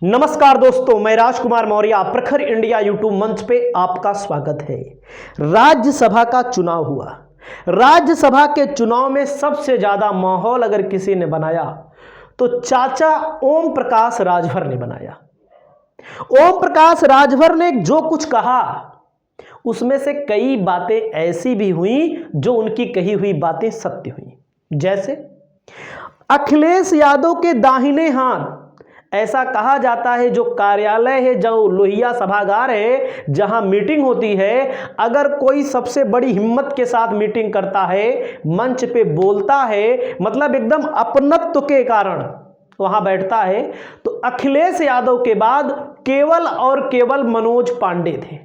नमस्कार दोस्तों, मैं राजकुमार मौर्य प्रखर इंडिया यूट्यूब मंच पे आपका स्वागत है। राज्यसभा का चुनाव हुआ। राज्यसभा के चुनाव में सबसे ज्यादा माहौल अगर किसी ने बनाया तो चाचा ओम प्रकाश राजभर ने बनाया। ओम प्रकाश राजभर ने जो कुछ कहा उसमें से कई बातें ऐसी भी हुई जो उनकी कही हुई बातें सत्य हुई। जैसे अखिलेश यादव के दाहिने हाथ ऐसा कहा जाता है, जो कार्यालय है, जो लोहिया सभागार है जहां मीटिंग होती है, अगर कोई सबसे बड़ी हिम्मत के साथ मीटिंग करता है, मंच पे बोलता है, मतलब एकदम अपनत्व के कारण वहां बैठता है, तो अखिलेश यादव के बाद केवल और केवल मनोज पांडे थे।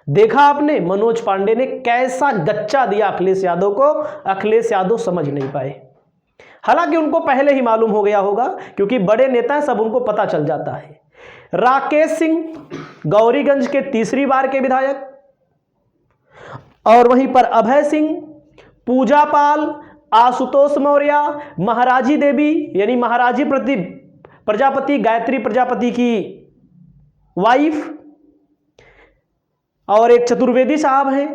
देखा आपने मनोज पांडे ने कैसा गच्चा दिया अखिलेश यादव को। अखिलेश यादव समझ नहीं पाए, हालांकि उनको पहले ही मालूम हो गया होगा क्योंकि बड़े नेता सब उनको पता चल जाता है। राकेश सिंह गौरीगंज के तीसरी बार के विधायक, और वहीं पर अभय सिंह, पूजा पाल, आशुतोष मौर्य, महाराजी देवी यानी महाराजी प्रजापति, गायत्री प्रजापति की वाइफ, और एक चतुर्वेदी साहब हैं।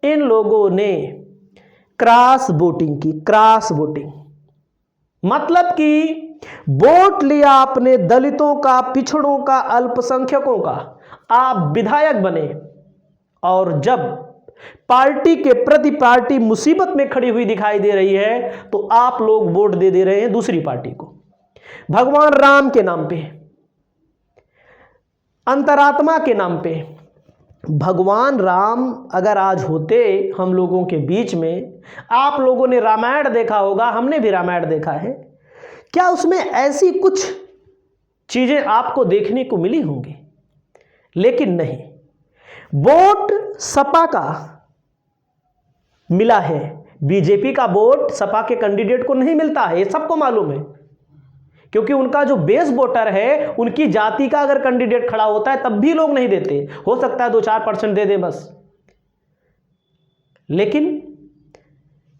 इन लोगों ने क्रॉस वोटिंग की। क्रॉस वोटिंग मतलब कि वोट लिया अपने दलितों का, पिछड़ों का, अल्पसंख्यकों का। आप विधायक बने और जब पार्टी के प्रति पार्टी मुसीबत में खड़ी हुई दिखाई दे रही है तो आप लोग वोट दे रहे हैं दूसरी पार्टी को, भगवान राम के नाम पे, अंतरात्मा के नाम पे। भगवान राम अगर आज होते हम लोगों के बीच में, आप लोगों ने रामायण देखा होगा, हमने भी रामायण देखा है, क्या उसमें ऐसी कुछ चीजें आपको देखने को मिली होंगी? लेकिन नहीं, वोट सपा का मिला है, बीजेपी का वोट सपा के कैंडिडेट को नहीं मिलता है, ये सबको मालूम है। क्योंकि उनका जो बेस वोटर है, उनकी जाति का अगर कैंडिडेट खड़ा होता है तब भी लोग नहीं देते। हो सकता है 2-4% दे दे बस। लेकिन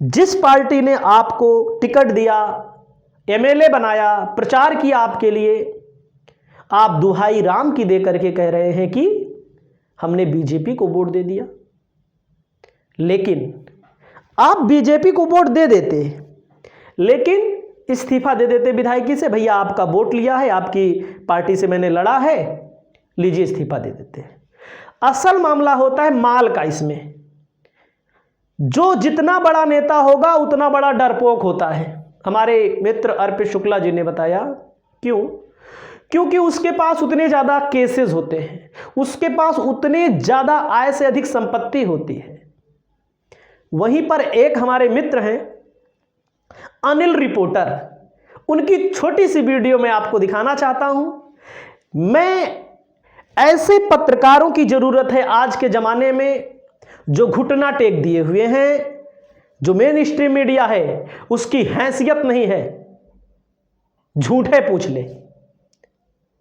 जिस पार्टी ने आपको टिकट दिया, एमएलए बनाया, प्रचार किया आपके लिए, आप दुहाई राम की दे करके कह रहे हैं कि हमने बीजेपी को वोट दे दिया। लेकिन आप बीजेपी को वोट दे देते, लेकिन इस्तीफा दे देते विधायकी से, भैया आपका वोट लिया है, आपकी पार्टी से मैंने लड़ा है, लीजिए इस्तीफा दे देते। असल मामला होता है माल का। इसमें जो जितना बड़ा नेता होगा उतना बड़ा डरपोक होता है। हमारे मित्र अर्पित शुक्ला जी ने बताया क्यों? क्योंकि उसके पास उतने ज्यादा केसेस होते हैं, उसके पास उतने ज्यादा आय से अधिक संपत्ति होती है। वहीं पर एक हमारे मित्र हैं अनिल रिपोर्टर, उनकी छोटी सी वीडियो मैं आपको दिखाना चाहता हूं। मैं ऐसे पत्रकारों की जरूरत है आज के जमाने में जो घुटना टेक दिए हुए हैं। जो मेन स्ट्रीम मीडिया है उसकी हैसियत नहीं है, झूठे पूछ ले।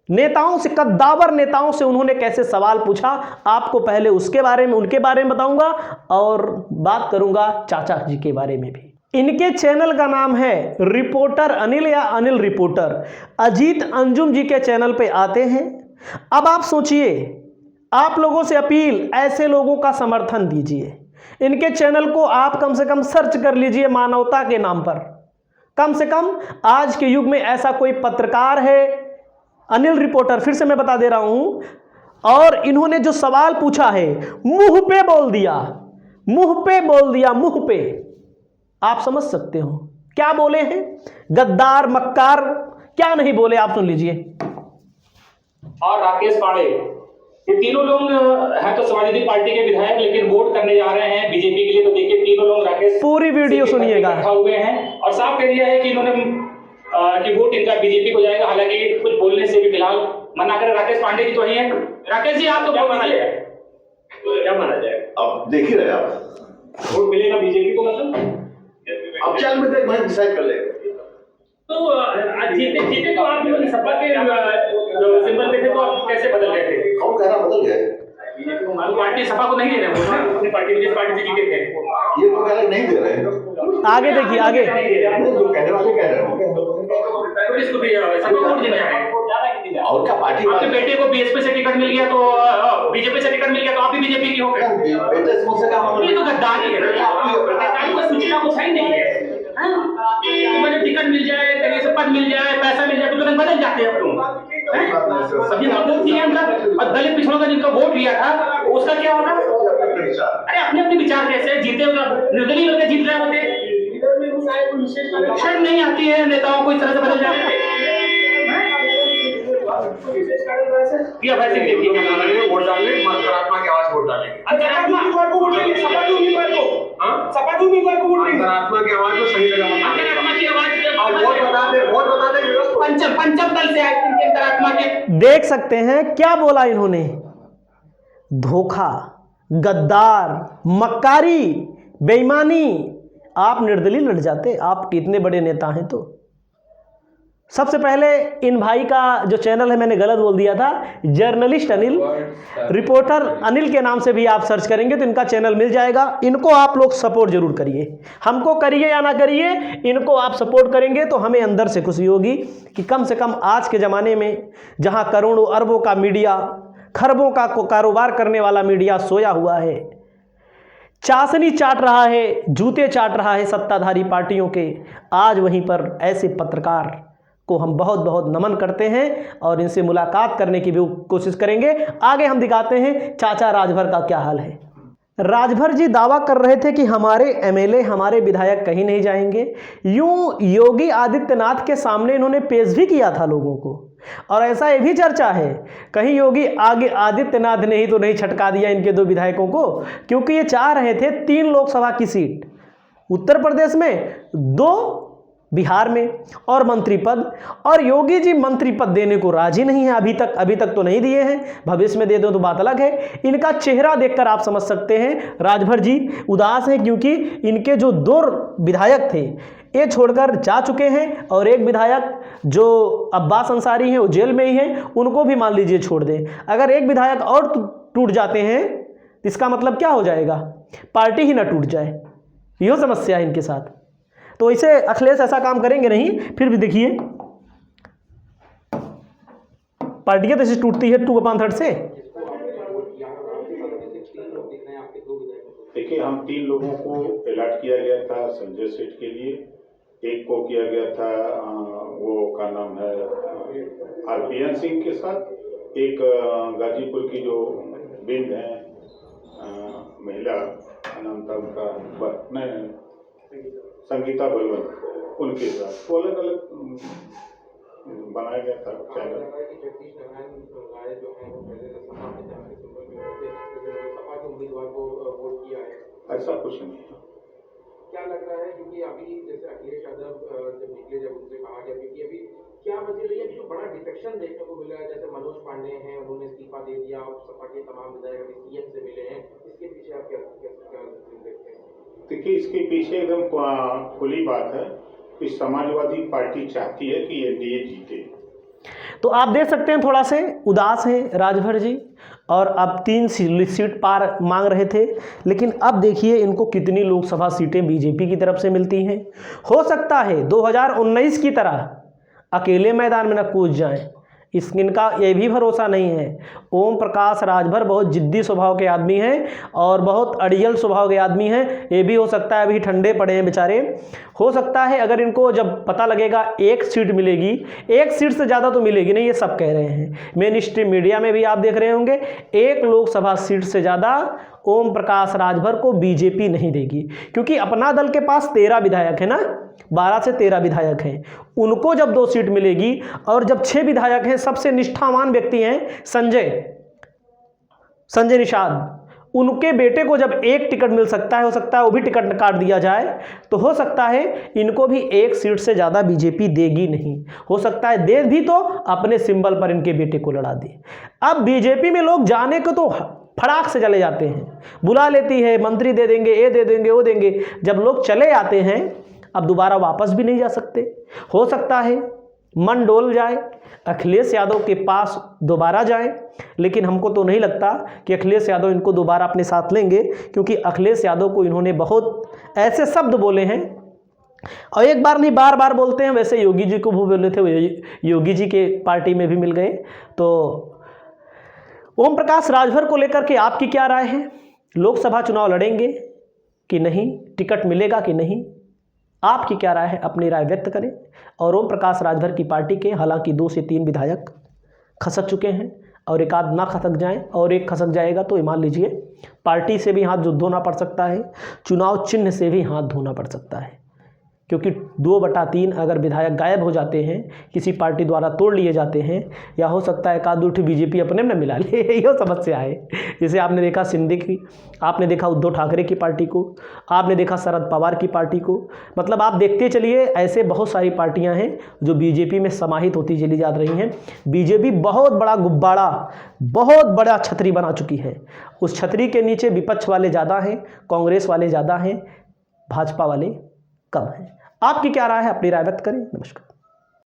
नेताओं से, कद्दावर नेताओं से उन्होंने कैसे सवाल पूछा, आपको पहले उसके बारे में, उनके बारे में बताऊंगा और बात करूंगा चाचा जी के बारे में भी। इनके चैनल का नाम है रिपोर्टर अनिल या अनिल रिपोर्टर। अजीत अंजुम जी के चैनल पे आते हैं। अब आप सोचिए, आप लोगों से अपील, ऐसे लोगों का समर्थन दीजिए। इनके चैनल को आप कम से कम सर्च कर लीजिए मानवता के नाम पर। कम से कम आज के युग में ऐसा कोई पत्रकार है, अनिल रिपोर्टर, फिर से मैं बता दे रहा हूं। और इन्होंने जो सवाल पूछा है, मुंह पे बोल दिया, मुंह पे बोल दिया, मुंह पे। आप समझ सकते हो क्या बोले हैं? गद्दार, मक्कार, क्या नहीं बोले, आप सुन लीजिए। और राकेश पांडे, ये तीनों लोग हैं तो समाजवादी पार्टी के विधायक, लेकिन वोट करने जा रहे हैं बीजेपी के लिए। तो देखिए तीनों लोग राकेश, पूरी वीडियो सुनिएगा, हुए हैं और साफ कह दिया है कि इन्होंने कि वोट इनका बीजेपी को जाएगा। हालांकि कुछ बोलने से भी फिलहाल मना करें। राकेश पांडे जी तो ही है। राकेश जी, आप तो क्या माना जाए, क्या माना जाए? अब देख ही रहे आप, वोट मिलेगा बीजेपी को, मतलब अब चल में देख मैं डिसाइड कर लेगा। तो जीते तो आप लोग सपा के सिंबल पे थे, तो आप कैसे बदल गए थे? कौन कह रहा बदल गए? बीजेपी को मालूम, पार्टी सपा को नहीं दे रहे हैं, अपनी पार्टी, जिस पार्टी से जीते थे ये तो कह रहे नहीं दे रहे हैं। आगे देखिए, आगे जो कहने वाले कह रहे हैं इसको भी सपा वोट देने जा रहे हैं। आपके बेटे को बीएसपी से टिकट मिल गया तो बीजेपी से टिकट मिल गया तो आप भी बीजेपी की हो गए। बेटे से मुझसे क्या मामला? ये तो गद्दारी है, गद्दारी को सूचना कुछ है ही नहीं है। मुझे टिकट मिल जाए, कहीं से पद मिल जाए, पैसा मिल जाए तो तुरंत बदल जाते हैं तुम। अभी हम वोट दिए अंदर और दलित पिछड़ों का जिनका वोट लिया था उसका क्या होगा? अरे अपने अपने विचार कैसे जीते, निर्दलीय लोग जीत रहे होते, शर्म नहीं आती है नेताओं को इस तरह से बदल जाते हैं। वैसे देखिए वोट डालने अंतरात्मा की आवाज वोट डालेंगे, अंतरात्मा अंतरात्मा की आवाज तो सही जगह अंतरात्मा की आवाज और वोट बता दे पंचम दल से अंतरात्मा के। देख सकते हैं क्या बोला इन्होंने, धोखा, गद्दार, मक्कारी, बेईमानी। आप निर्दलीय लड़ जाते, आप इतने बड़े नेता हैं तो। सबसे पहले इन भाई का जो चैनल है मैंने गलत बोल दिया था, जर्नलिस्ट अनिल, रिपोर्टर अनिल के नाम से भी आप सर्च करेंगे तो इनका चैनल मिल जाएगा। इनको आप लोग सपोर्ट जरूर करिए, हमको करिए या ना करिए, इनको आप सपोर्ट करेंगे तो हमें अंदर से खुशी होगी कि कम से कम आज के ज़माने में जहां करोड़ों अरबों का मीडिया, खरबों का कारोबार करने वाला मीडिया सोया हुआ है, चाशनी चाट रहा है, जूते चाट रहा है सत्ताधारी पार्टियों के, आज वहीं पर ऐसे पत्रकार को हम बहुत बहुत नमन करते हैं और इनसे मुलाकात करने की भी कोशिश करेंगे। आगे हम दिखाते हैं चाचा राजभर का क्या हाल है। राजभर जी दावा कर रहे थे कि हमारे एमएलए, हमारे विधायक कहीं नहीं जाएंगे। यूं योगी आदित्यनाथ के सामने इन्होंने पेश भी किया था लोगों को, और ऐसा ये भी चर्चा है कहीं योगी आगे आदित्यनाथ ने ही तो नहीं छटका दिया इनके 2 विधायकों को, क्योंकि ये चाह रहे थे 3 लोकसभा की सीट, उत्तर प्रदेश में 2, बिहार में और मंत्री पद, और योगी जी मंत्री पद देने को राजी नहीं है अभी तक तो नहीं दिए हैं, भविष्य में दे दो तो बात अलग है। इनका चेहरा देखकर आप समझ सकते हैं राजभर जी उदास हैं, क्योंकि इनके जो 2 विधायक थे ये छोड़कर जा चुके हैं, और एक विधायक जो अब्बास अंसारी हैं वो जेल में ही हैं, उनको भी मान लीजिए छोड़ दें। अगर एक विधायक और टूट जाते हैं तो इसका मतलब क्या हो जाएगा, पार्टी ही ना टूट जाए, यह समस्या है इनके साथ। तो इसे अखिलेश ऐसा काम करेंगे नहीं, फिर भी देखिए पार्टियां तो ऐसे टूटती है 2/3 से। देखिए हम 3 लोगों को अलॉट किया गया था संजय सेठ के लिए, एक को किया गया था वो का नाम है आरपीएन सिंह के साथ, एक गाजीपुर की जो बिंद है महिला नाम था उनका संगीता बलवन, उनके साथ तो अलग अलग बनाया गया था चैनल। ऐसा कुछ नहीं है। क्या लग रहा है, क्योंकि अभी जैसे अखिलेश यादव जब निकले, जब उनसे कहा गया कि अभी क्या वजह रही है, जो बड़ा डिफेक्शन देखने को मिला है, जैसे मनोज पांडे हैं उन्होंने इस्तीफा दे दिया और सपा के तमाम विधायक अभी सीएम से मिले हैं, इसके पीछे आप क्या देखते हैं? देखिए इसके पीछे एकदम खुली बात है कि समाजवादी पार्टी चाहती है कि एनडीए जीते। तो आप देख सकते हैं थोड़ा से उदास हैं राजभर जी, और अब 3 सीट पार मांग रहे थे, लेकिन अब देखिए इनको कितनी लोकसभा सीटें बीजेपी की तरफ से मिलती हैं। हो सकता है 2019 की तरह अकेले मैदान में न कूद जाएं, इनका ये भी भरोसा नहीं है। ओम प्रकाश राजभर बहुत जिद्दी स्वभाव के आदमी हैं और बहुत अड़ियल स्वभाव के आदमी हैं, ये भी हो सकता है अभी ठंडे पड़े हैं बेचारे। हो सकता है अगर इनको जब पता लगेगा 1 सीट मिलेगी, 1 सीट से ज़्यादा तो मिलेगी नहीं, ये सब कह रहे हैं, मेन स्ट्रीम मीडिया में भी आप देख रहे होंगे, 1 लोकसभा सीट से ज़्यादा ओम प्रकाश राजभर को बीजेपी नहीं देगी, क्योंकि अपना दल के पास 13 विधायक है ना, 12 से 13 विधायक हैं, उनको जब 2 सीट मिलेगी, और जब 6 विधायक हैं, सबसे निष्ठावान व्यक्ति हैं संजय निषाद, उनके बेटे को जब 1 टिकट मिल सकता है, हो सकता है वो भी टिकट काट दिया जाए, तो हो सकता है इनको भी 1 सीट से ज़्यादा बीजेपी देगी नहीं। हो सकता है दे भी तो अपने सिंबल पर इनके बेटे को लड़ा दे। अब बीजेपी में लोग जाने को तो फड़ाक से चले जाते हैं, बुला लेती है, मंत्री दे देंगे, ये दे देंगे, वो देंगे, जब लोग चले आते हैं अब दोबारा वापस भी नहीं जा सकते। हो सकता है मन डोल जाए, अखिलेश यादव के पास दोबारा जाए, लेकिन हमको तो नहीं लगता कि अखिलेश यादव इनको दोबारा अपने साथ लेंगे, क्योंकि अखिलेश यादव को इन्होंने बहुत ऐसे शब्द बोले हैं और एक बार नहीं बार बार बोलते हैं। वैसे योगी जी को वो बोले थे, वो योगी जी के पार्टी में भी मिल गए। तो ओम प्रकाश राजभर को लेकर के आपकी क्या राय है? लोकसभा चुनाव लड़ेंगे कि नहीं? टिकट मिलेगा कि नहीं? आपकी क्या राय है? अपनी राय व्यक्त करें। और ओम प्रकाश राजभर की पार्टी के हालांकि 2 से 3 विधायक खसक चुके हैं, और एक आध ना खसक जाएं, और एक खसक जाएगा तो मान लीजिए पार्टी से भी हाथ धोना पड़ सकता है, चुनाव चिन्ह से भी हाथ धोना पड़ सकता है। क्योंकि 2/3 अगर विधायक गायब हो जाते हैं, किसी पार्टी द्वारा तोड़ लिए जाते हैं, या हो सकता है एक आध उठी बीजेपी अपने में मिला ले, ये समस्या है। जैसे आपने देखा शिंदे की, आपने देखा उद्धव ठाकरे की पार्टी को, आपने देखा शरद पवार की पार्टी को। मतलब आप देखते चलिए, ऐसे बहुत सारी पार्टियां हैं जो बीजेपी में समाहित होती चली जा रही हैं। बीजेपी बहुत बड़ा गुब्बारा, बहुत बड़ा छतरी बना चुकी है। उस छतरी के नीचे विपक्ष वाले ज़्यादा हैं, कांग्रेस वाले ज़्यादा हैं, भाजपा वाले कम हैं। आपकी क्या राय है? अपनी राय व्यक्त करें। नमस्कार।